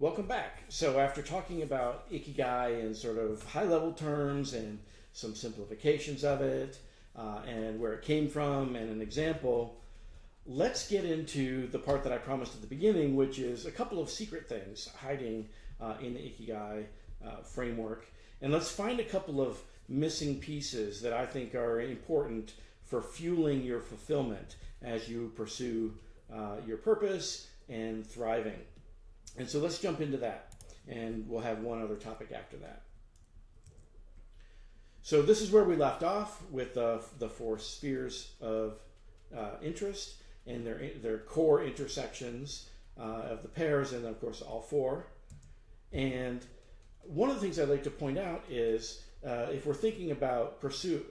Welcome back. So after talking about Ikigai in sort of high-level terms and some simplifications of it, and where it came from and an example, let's get into the part that I promised at the beginning, which is a couple of secret things hiding in the Ikigai framework. And let's find a couple of missing pieces that I think are important for fueling your fulfillment as you pursue your purpose and thriving. And so let's jump into that, and we'll have one other topic after that. So this is where we left off with the four spheres of interest and their core intersections of the pairs, and of course all four. And one of the things I'd like to point out is if we're thinking about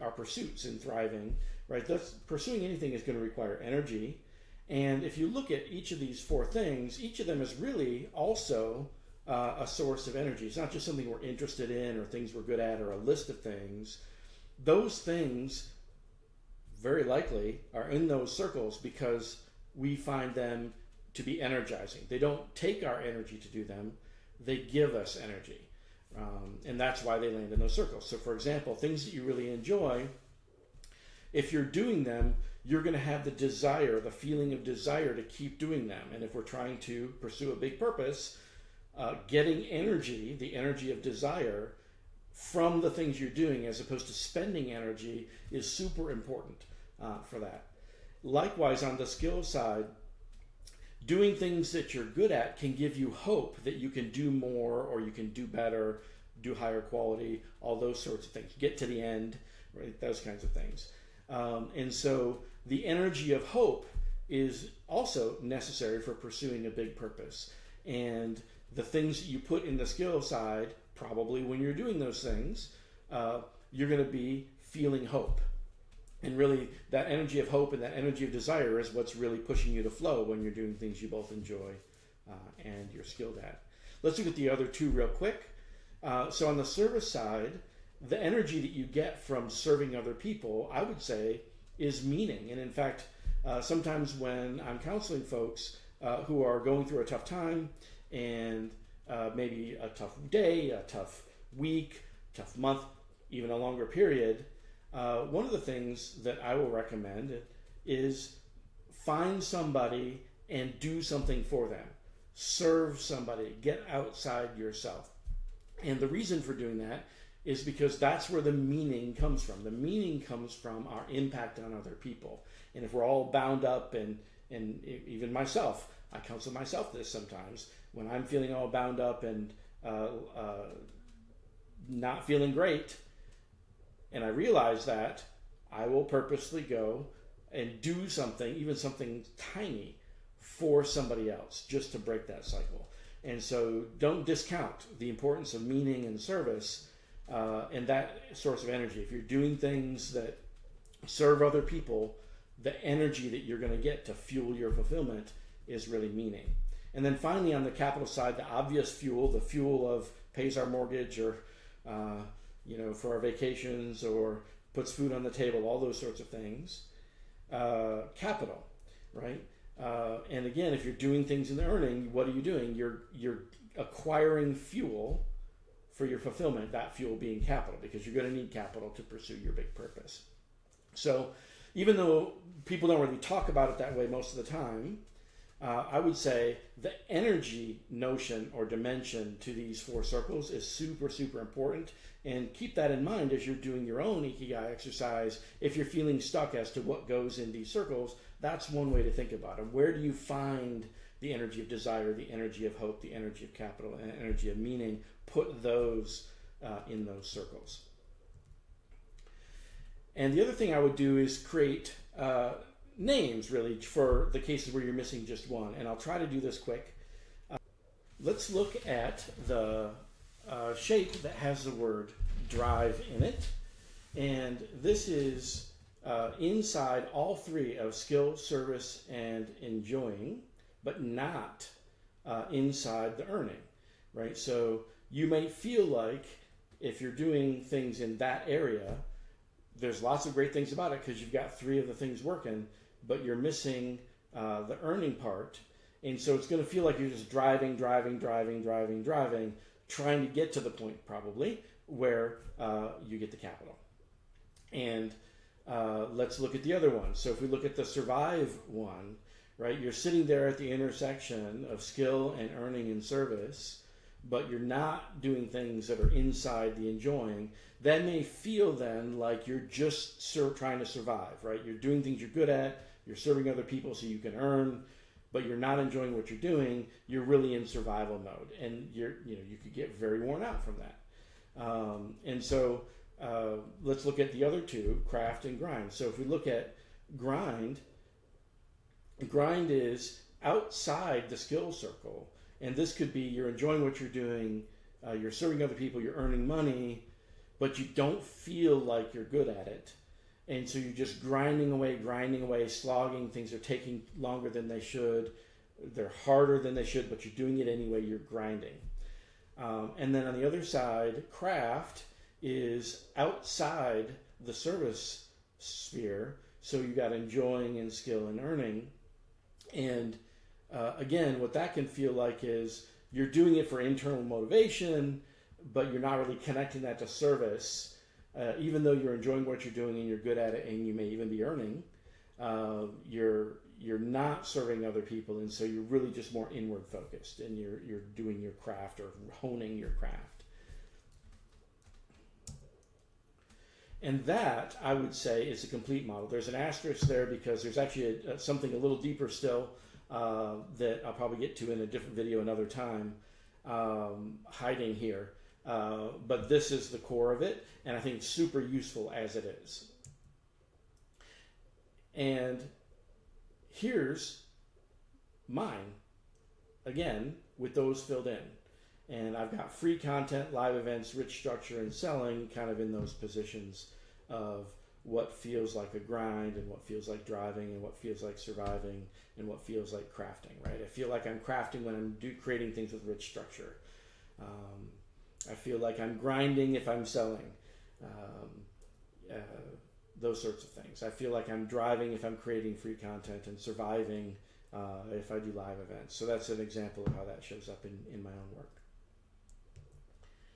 our pursuits in thriving, right? Pursuing anything is going to require energy. And if you look at each of these four things, each of them is really also a source of energy. It's not just something we're interested in or things we're good at or a list of things. Those things very likely are in those circles because we find them to be energizing. They don't take our energy to do them. They give us energy. And that's why they land in those circles. So for example, things that you really enjoy, if you're doing them, you're going to have the desire, the feeling of desire to keep doing them. And if we're trying to pursue a big purpose, getting energy, the energy of desire, from the things you're doing as opposed to spending energy is super important for that. Likewise, on the skill side, doing things that you're good at can give you hope that you can do more or you can do better, do higher quality, all those sorts of things. Get to the end, right? Those kinds of things. And so the energy of hope is also necessary for pursuing a big purpose. And the things that you put in the skill side, probably when you're doing those things, you're going to be feeling hope. And really, that energy of hope and that energy of desire is what's really pushing you to flow when you're doing things you both enjoy and you're skilled at. Let's look at the other two real quick. So on the service side, the energy that you get from serving other people, I would say, is meaning. And in fact, sometimes when I'm counseling folks who are going through a tough time and maybe a tough day, a tough week, tough month, even a longer period, one of the things that I will recommend is find somebody and do something for them. Serve somebody. Get outside yourself. And the reason for doing that is because that's where the meaning comes from. The meaning comes from our impact on other people. And if we're all bound up, and even myself, I counsel myself this sometimes, when I'm feeling all bound up and not feeling great, and I realize that, I will purposely go and do something, even something tiny, for somebody else, just to break that cycle. And so don't discount the importance of meaning and service and that source of energy. If you're doing things that serve other people, the energy that you're going to get to fuel your fulfillment is really meaning. And then finally, on the capital side, the obvious fuel, the fuel of pays our mortgage or for our vacations or puts food on the table, all those sorts of things. Capital, right? And again, if you're doing things in the earning, what are you doing? You're acquiring fuel for your fulfillment, that fuel being capital, because you're going to need capital to pursue your big purpose. So even though people don't really talk about it that way most of the time, I would say the energy notion or dimension to these four circles is super, super important. And keep that in mind as you're doing your own Ikigai exercise. If you're feeling stuck as to what goes in these circles, that's one way to think about it. Where do you find the energy of desire, the energy of hope, the energy of capital, and the energy of meaning? Put those in those circles. And the other thing I would do is create names, really, for the cases where you're missing just one. And I'll try to do this quick. Let's look at the shape that has the word drive in it. And this is inside all three of skill, service, and enjoying, but not inside the earning, right? So you may feel like if you're doing things in that area, there's lots of great things about it because you've got three of the things working, but you're missing the earning part. And so it's going to feel like you're just driving, trying to get to the point probably where you get the capital. And let's look at the other one. So if we look at the survive one, right, you're sitting there at the intersection of skill and earning and service, but you're not doing things that are inside the enjoying. That may feel then like you're just trying to survive, right? You're doing things you're good at, you're serving other people so you can earn, but you're not enjoying what you're doing. You're really in survival mode, and you could get very worn out from that. And so let's look at the other two, craft and grind. So if we look at grind is outside the skill circle, and this could be you're enjoying what you're doing, you're serving other people, you're earning money, but you don't feel like you're good at it. And so you're just grinding away, slogging. Things are taking longer than they should. They're harder than they should, but you're doing it anyway. You're grinding. And then on the other side, craft is outside the service sphere. So you got enjoying and skill and earning. And again, what that can feel like is you're doing it for internal motivation, but you're not really connecting that to service. Even though you're enjoying what you're doing and you're good at it and you may even be earning, you're not serving other people, and so you're really just more inward focused, and you're doing your craft or honing your craft. And that, I would say, is a complete model. There's an asterisk there because there's actually something a little deeper still that I'll probably get to in a different video another time, hiding here. But this is the core of it, and I think it's super useful as it is. And here's mine, again, with those filled in. And I've got free content, live events, rich structure, and selling kind of in those positions of what feels like a grind and what feels like driving and what feels like surviving and what feels like crafting, right? I feel like I'm crafting when I'm creating things with rich structure. I feel like I'm grinding if I'm selling, those sorts of things. I feel like I'm driving if I'm creating free content, and surviving if I do live events. So that's an example of how that shows up in my own work.